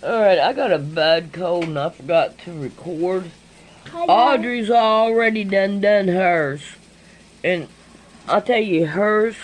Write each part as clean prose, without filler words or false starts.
Alright, I got a bad cold and I forgot to record. Hi, guys. Audrey's already done hers. And I'll tell you, hers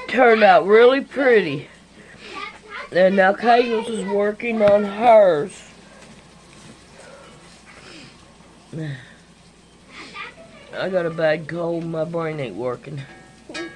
turned out really pretty. And now Kayla's is working on hers. I got a bad cold, my brain ain't working. Because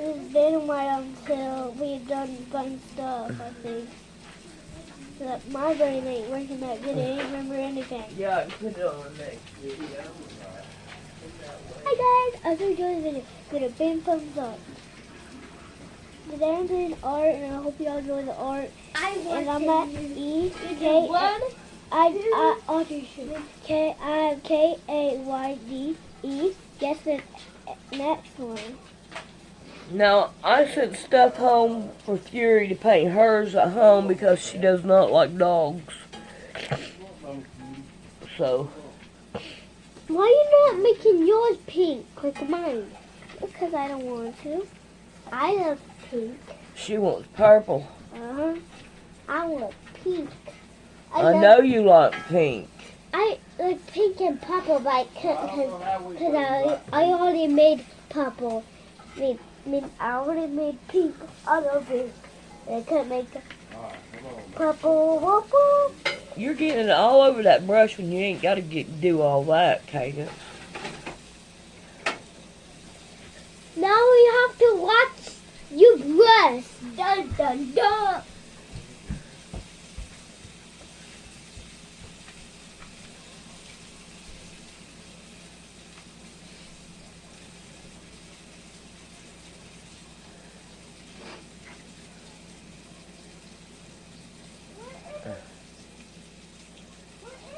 it's been a while until we've done fun stuff, I think. So that my brain ain't working that good, I ain't remember anything. Yeah, I can put it on the next video. Hi guys, I hope you enjoyed the video. Give it a big thumbs up. Today I'm doing art and I hope y'all enjoy the art. And I'm at K-A-Y-D-E. Guess the next one. Now, I sent stuff home for Fury to paint hers at home because she does not like dogs. So. Why are you not making yours pink like mine? Because I don't want to. I love pink. She wants purple. Uh-huh. I want pink. I know you like pink. I like pink and purple, like, because I already made purple. I already made pink. I love pink. I couldn't make purple. You're getting it all over that brush when you ain't got to do all that, Cadence. Now we have to watch you brush. Dun dun dun.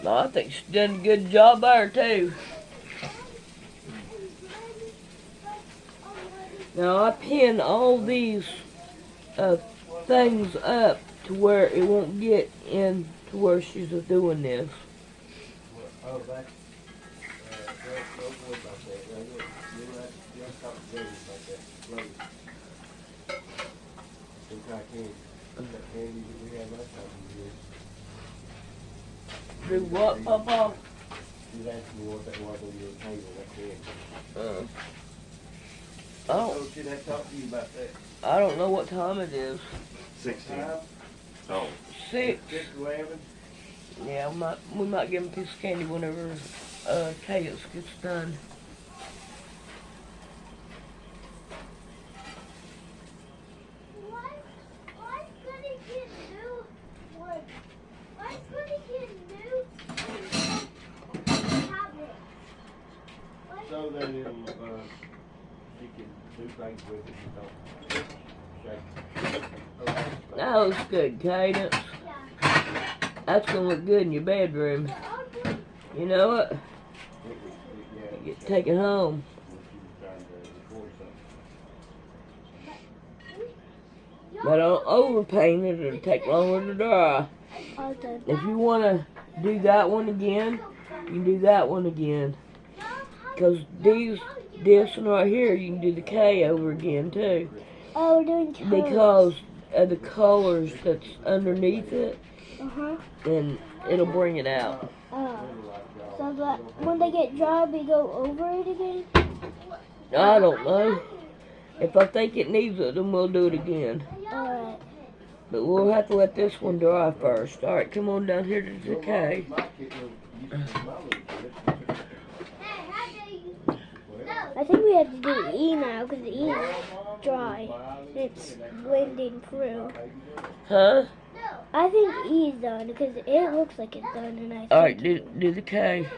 No, I think she done a good job there, too. Now, I pin all these things up to where it won't get in to where she's doing this. Do what, Papa? She's asking me what that was on your table, that's it. Oh, Should I talk to you about that? I don't know what time it is. 16. Oh, 6. 6:11? Yeah, we might give him a piece of candy whenever Cadence gets done. So that it'll, she can do things with it and don't. That looks good, Cadence. That's gonna look good in your bedroom. You know what? Take it home. But don't overpaint it, it'll take longer to dry. If you want to do that one again, you can do that one again. Because this one right here, you can do the K over again too. Oh, we're doing colors. Because of the colors that's underneath it, then it'll bring it out. So that when they get dry, we go over it again? I don't know. If I think it needs it, then we'll do it again. Alright. But we'll have to let this one dry first. Alright, come on down here to the K. I think we have to do E now because the E is dry. It's blending through. Huh? I think E is done because it looks like it's done. And I think Alright, do the K.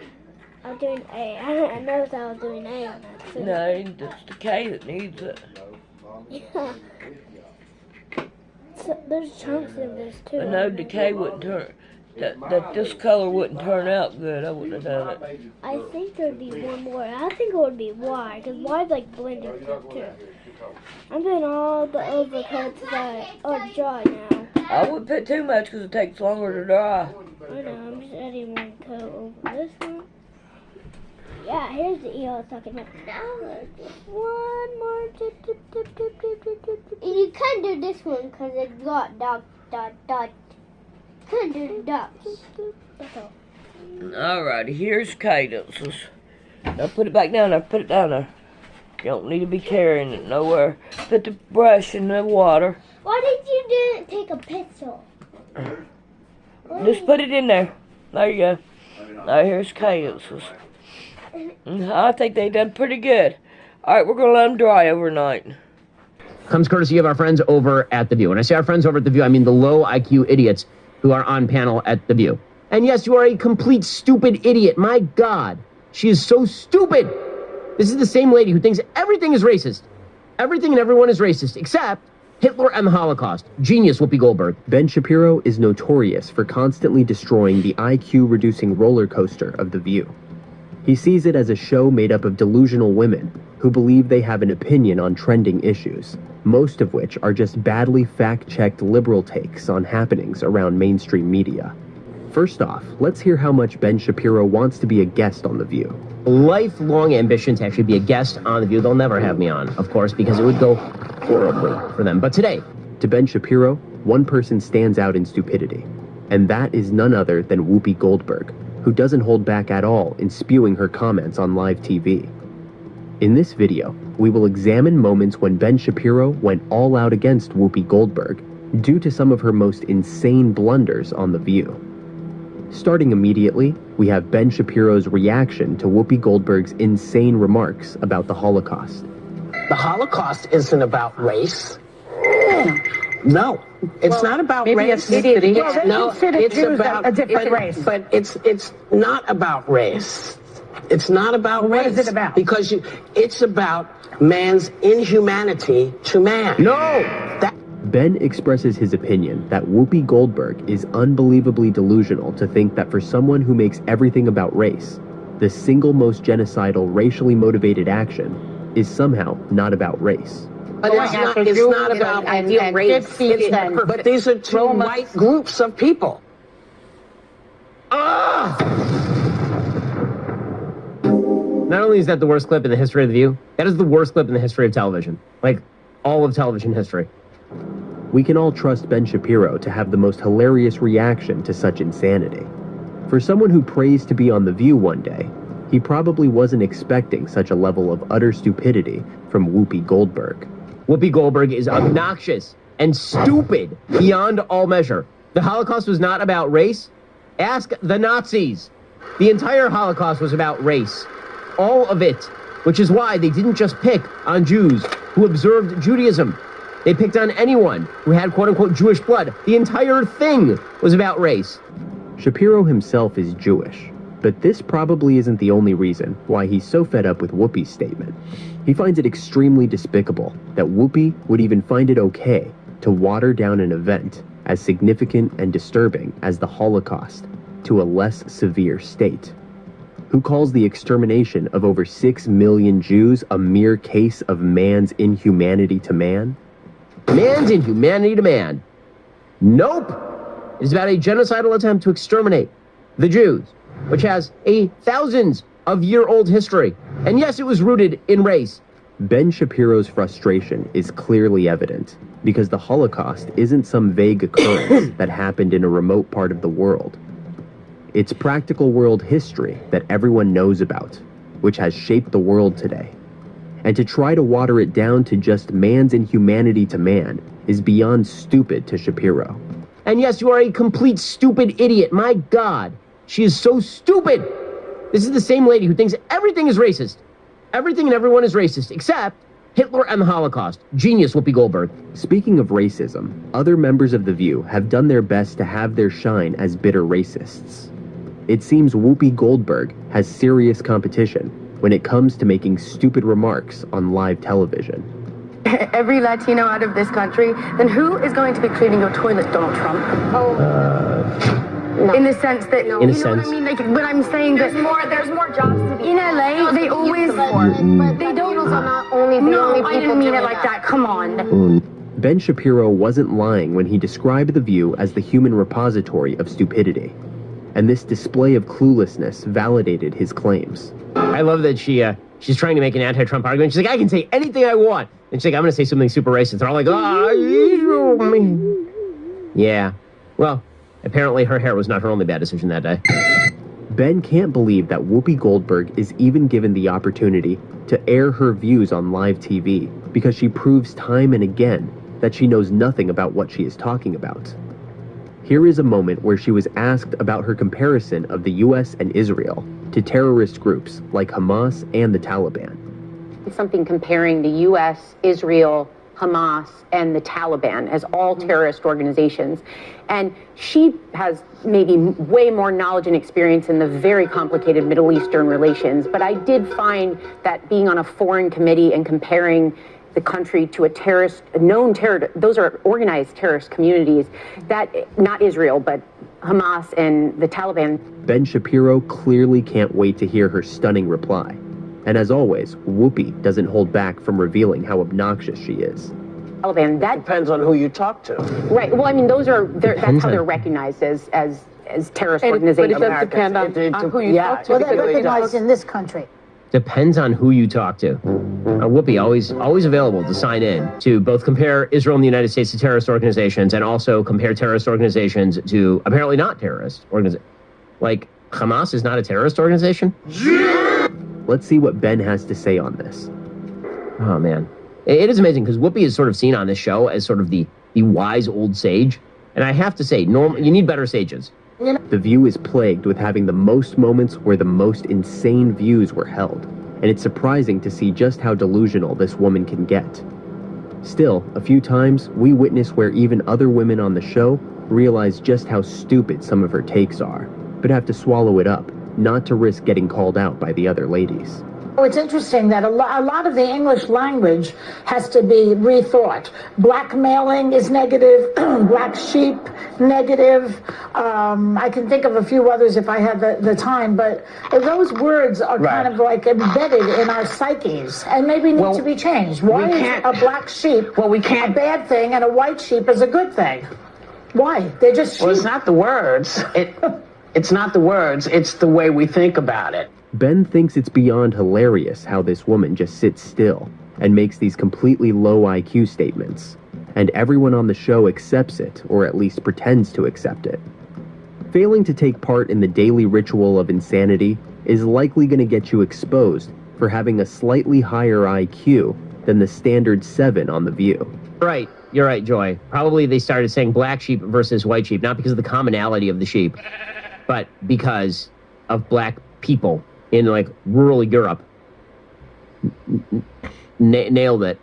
I'm doing A. I noticed I was doing A on that. So. No, it's the K that needs it. Yeah. So there's chunks in this too. I know the K wouldn't turn. That this color wouldn't turn out good. I wouldn't have done it. I think there'd be one more. I think it would be Y, because Y's like blended too. I'm doing all the overcoats that are dry now. I wouldn't put too much because it takes longer to dry. I know, I'm just adding one coat over this one. Yeah, here's the E I was talking about. Now, one more. And you can do this one because it's got dark dot, dot. Couldn't do the dots. That's all. Alrighty, here's cadences. Now put it back down there. Put it down there. You don't need to be carrying it nowhere. Put the brush in the water. Why did you didn't take a pencil? Just put it in there. There you go. Now here's cadences. I think they done pretty good. Alright, we're going to let them dry overnight. Comes courtesy of our friends over at The View. When I say our friends over at The View, I mean the low IQ idiots who are on panel at The View. And yes, you are a complete stupid idiot. My God, she is so stupid. This is the same lady who thinks everything is racist. Everything and everyone is racist, except Hitler and the Holocaust. Genius, Whoopi Goldberg. Ben Shapiro is notorious for constantly destroying the IQ-reducing roller coaster of The View. He sees it as a show made up of delusional women who believe they have an opinion on trending issues, most of which are just badly fact-checked liberal takes on happenings around mainstream media. First off, let's hear how much Ben Shapiro wants to be a guest on The View. Lifelong ambition to actually be a guest on The View. They'll never have me on, of course, because it would go horribly for them. But today, to Ben Shapiro, one person stands out in stupidity, and that is none other than Whoopi Goldberg, who doesn't hold back at all in spewing her comments on live TV. In this video, we will examine moments when Ben Shapiro went all out against Whoopi Goldberg due to some of her most insane blunders on The View. Starting immediately, we have Ben Shapiro's reaction to Whoopi Goldberg's insane remarks about the Holocaust. The Holocaust isn't about race. No, it's not about race. No, it's about a different race. But it's not about race. It's not about race. What is it about? Because it's about man's inhumanity to man. no! Ben expresses his opinion that Whoopi Goldberg is unbelievably delusional to think that for someone who makes everything about race, the single most genocidal racially motivated action is somehow not about race. But it's not about ideal race. But these are two white groups of people. Not only is that the worst clip in the history of The View, that is the worst clip in the history of television. Like, all of television history. We can all trust Ben Shapiro to have the most hilarious reaction to such insanity. For someone who prays to be on The View one day, he probably wasn't expecting such a level of utter stupidity from Whoopi Goldberg. Whoopi Goldberg is obnoxious and stupid beyond all measure. The Holocaust was not about race. Ask the Nazis. The entire Holocaust was about race. All of it. Which is why they didn't just pick on Jews who observed Judaism. They picked on anyone who had quote-unquote Jewish blood. The entire thing was about race. Shapiro himself is Jewish, but this probably isn't the only reason why he's so fed up with Whoopi's statement. He finds it extremely despicable that Whoopi would even find it okay to water down an event as significant and disturbing as the Holocaust to a less severe state. Who calls the extermination of over 6 million Jews a mere case of man's inhumanity to man? Man's inhumanity to man. Nope. It is about a genocidal attempt to exterminate the Jews, which has a thousands-of-year-old history. And yes, it was rooted in race. Ben Shapiro's frustration is clearly evident, because the Holocaust isn't some vague occurrence that happened in a remote part of the world. It's practical world history that everyone knows about, which has shaped the world today. And to try to water it down to just man's inhumanity to man is beyond stupid to Shapiro. And yes, you are a complete stupid idiot. My God, she is so stupid. This is the same lady who thinks everything is racist. Everything and everyone is racist, except Hitler and the Holocaust. Genius, Whoopi Goldberg. Speaking of racism, other members of The View have done their best to have their shine as bitter racists. It seems Whoopi Goldberg has serious competition when it comes to making stupid remarks on live television. Every Latino out of this country, then who is going to be cleaning your toilet, Donald Trump? No. In the sense that, In a you know sense. what I mean? Like, but I'm saying There's more jobs to be in LA, they always, they don't, are not only the no, only I people didn't mean it doing like that, come on. Ben Shapiro wasn't lying when he described The View as the human repository of stupidity. And this display of cluelessness validated his claims. I love that she's trying to make an anti-Trump argument. She's like, I can say anything I want. And she's like, I'm going to say something super racist. They're all like, Yeah. Well, apparently her hair was not her only bad decision that day. Ben can't believe that Whoopi Goldberg is even given the opportunity to air her views on live TV because she proves time and again that she knows nothing about what she is talking about. Here is a moment where she was asked about her comparison of the US and Israel to terrorist groups like Hamas and the Taliban. Something comparing the US, Israel, Hamas, and the Taliban as all terrorist organizations. And she has maybe way more knowledge and experience in the very complicated Middle Eastern relations. But I did find that being on a foreign committee and comparing the country to a known terror, those are organized terrorist communities, that, not Israel, but Hamas and the Taliban. Ben Shapiro clearly can't wait to hear her stunning reply. And as always, Whoopi doesn't hold back from revealing how obnoxious she is. Taliban, that depends on who you talk to. Right. Well, I mean, that's how they're recognized as terrorist organizations. But it does depend on who you talk to. Well, they're recognized in this country. Depends on who you talk to. Whoopi, always available to sign in to both compare Israel and the United States to terrorist organizations and also compare terrorist organizations to apparently not terrorist organizations. Like, Hamas is not a terrorist organization? Let's see what Ben has to say on this. Oh, man. It is amazing because Whoopi is sort of seen on this show as sort of the wise old sage. And I have to say, you need better sages. The View is plagued with having the most moments where the most insane views were held, and it's surprising to see just how delusional this woman can get. Still, a few times, we witness where even other women on the show realize just how stupid some of her takes are, but have to swallow it up, not to risk getting called out by the other ladies. It's interesting that a lot of the English language has to be rethought. Blackmailing is negative, black sheep, negative. I can think of a few others if I had the time, but those words are kind of like embedded in our psyches and maybe need to be changed. Why is a black sheep a bad thing and a white sheep is a good thing? Why? They're just sheep. Well, it's not the words. It's not the words. It's the way we think about it. Ben thinks it's beyond hilarious how this woman just sits still and makes these completely low IQ statements, and everyone on the show accepts it, or at least pretends to accept it. Failing to take part in the daily ritual of insanity is likely going to get you exposed for having a slightly higher IQ than the standard 7 on The View. Right. You're right, Joy. Probably they started saying black sheep versus white sheep, not because of the commonality of the sheep, but because of black people in, like, rural Europe. Nailed it.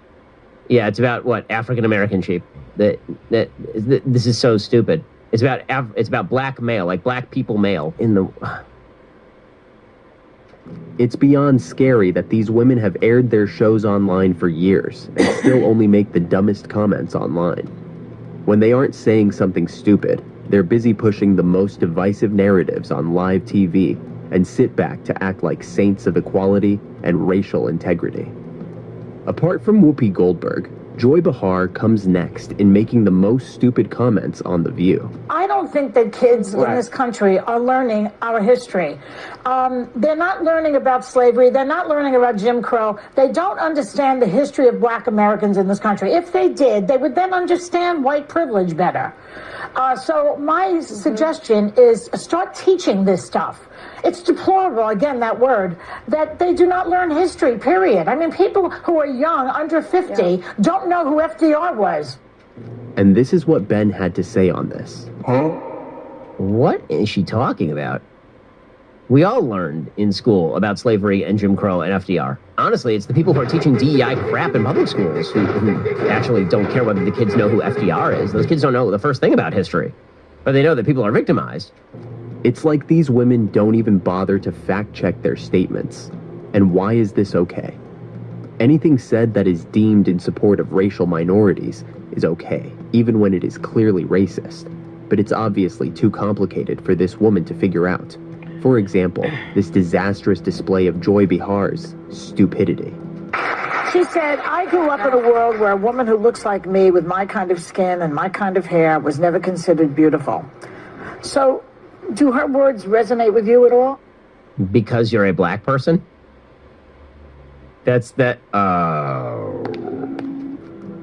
Yeah, it's about, what, African-American sheep. This is so stupid. It's about black male, like black people male in the... It's beyond scary that these women have aired their shows online for years and still only make the dumbest comments online. When they aren't saying something stupid, they're busy pushing the most divisive narratives on live TV and sit back to act like saints of equality and racial integrity. Apart from Whoopi Goldberg, Joy Behar comes next in making the most stupid comments on The View. I don't think that kids in this country are learning our history. They're not learning about slavery. They're not learning about Jim Crow. They don't understand the history of black Americans in this country. If they did, they would then understand white privilege better. So my suggestion is start teaching this stuff. It's deplorable, again, that word, that they do not learn history, period. I mean, people who are young, under 50, don't know who FDR was. And this is what Ben had to say on this. What is she talking about? We all learned in school about slavery and Jim Crow and FDR. Honestly, it's the people who are teaching DEI crap in public schools who actually don't care whether the kids know who FDR is. Those kids don't know the first thing about history. But they know that people are victimized. It's like these women don't even bother to fact-check their statements. And why is this okay? Anything said that is deemed in support of racial minorities is okay, even when it is clearly racist. But it's obviously too complicated for this woman to figure out. For example, this disastrous display of Joy Behar's stupidity. She said, I grew up in a world where a woman who looks like me with my kind of skin and my kind of hair was never considered beautiful. So, do her words resonate with you at all? Because you're a black person?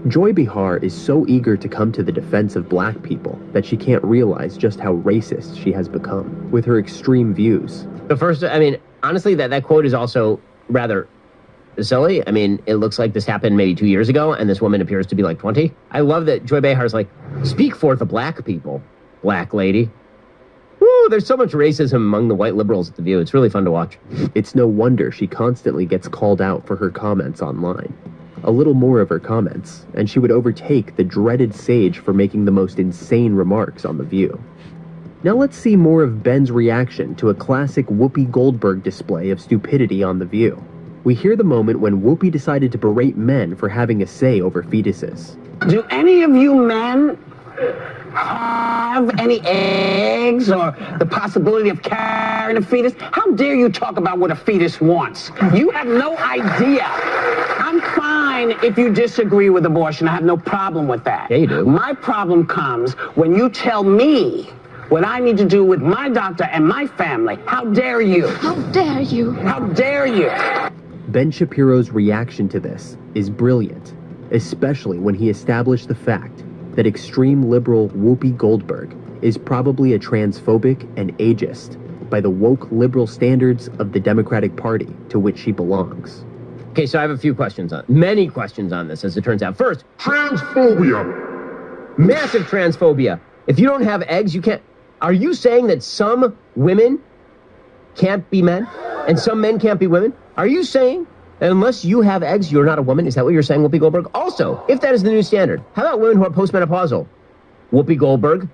Joy Behar is so eager to come to the defense of black people that she can't realize just how racist she has become with her extreme views. The first, I mean, honestly, that quote is also rather silly. I mean, it looks like this happened maybe 2 years ago, and this woman appears to be like 20. I love that Joy Behar's like, speak for the black people, black lady. Woo, there's so much racism among the white liberals at The View. It's really fun to watch. It's no wonder she constantly gets called out for her comments online. A little more of her comments, and she would overtake the dreaded Sage for making the most insane remarks on The View. Now let's see more of Ben's reaction to a classic Whoopi Goldberg display of stupidity on The View. We hear the moment when Whoopi decided to berate men for having a say over fetuses. Do any of you men have any eggs or the possibility of carrying a fetus? How dare you talk about what a fetus wants? You have no idea. I'm fine if you disagree with abortion. I have no problem with that. Yeah, you do. My problem comes when you tell me what I need to do with my doctor and my family. How dare you? How dare you? How dare you? Ben Shapiro's reaction to this is brilliant, especially when he established the fact that extreme liberal Whoopi Goldberg is probably a transphobic and ageist by the woke liberal standards of the Democratic Party to which she belongs. Okay, so I have a few questions many questions on this, as it turns out. First, transphobia. Massive transphobia. If you don't have eggs, you can't. Are you saying that some women can't be men and some men can't be women? Are you saying that unless you have eggs, you're not a woman? Is that what you're saying, Whoopi Goldberg? Also, if that is the new standard, how about women who are postmenopausal? Whoopi Goldberg?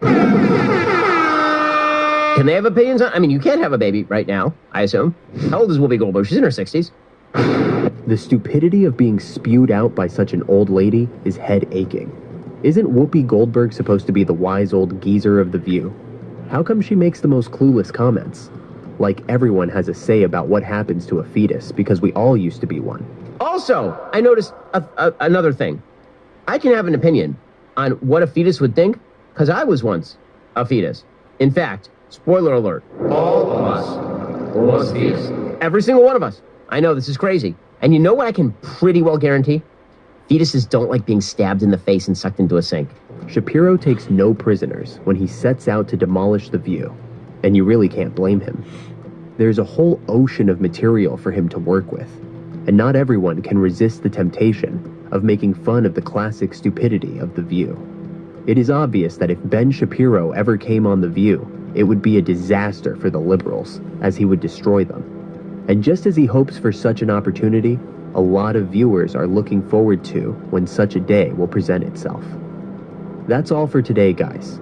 Can they have opinions on? I mean, you can't have a baby right now, I assume. How old is Whoopi Goldberg? She's in her 60s. The stupidity of being spewed out by such an old lady is head-aching. Isn't Whoopi Goldberg supposed to be the wise old geezer of The View? How come she makes the most clueless comments? Like everyone has a say about what happens to a fetus because we all used to be one. Also, I noticed another thing. I can have an opinion on what a fetus would think because I was once a fetus. In fact, spoiler alert, all of us were once fetus. Every single one of us. I know this is crazy. And you know what I can pretty well guarantee? Fetuses don't like being stabbed in the face and sucked into a sink. Shapiro takes no prisoners when he sets out to demolish The View, and you really can't blame him. There's a whole ocean of material for him to work with, and not everyone can resist the temptation of making fun of the classic stupidity of The View. It is obvious that if Ben Shapiro ever came on The View, it would be a disaster for the liberals, as he would destroy them. And just as he hopes for such an opportunity, a lot of viewers are looking forward to when such a day will present itself. That's all for today, guys.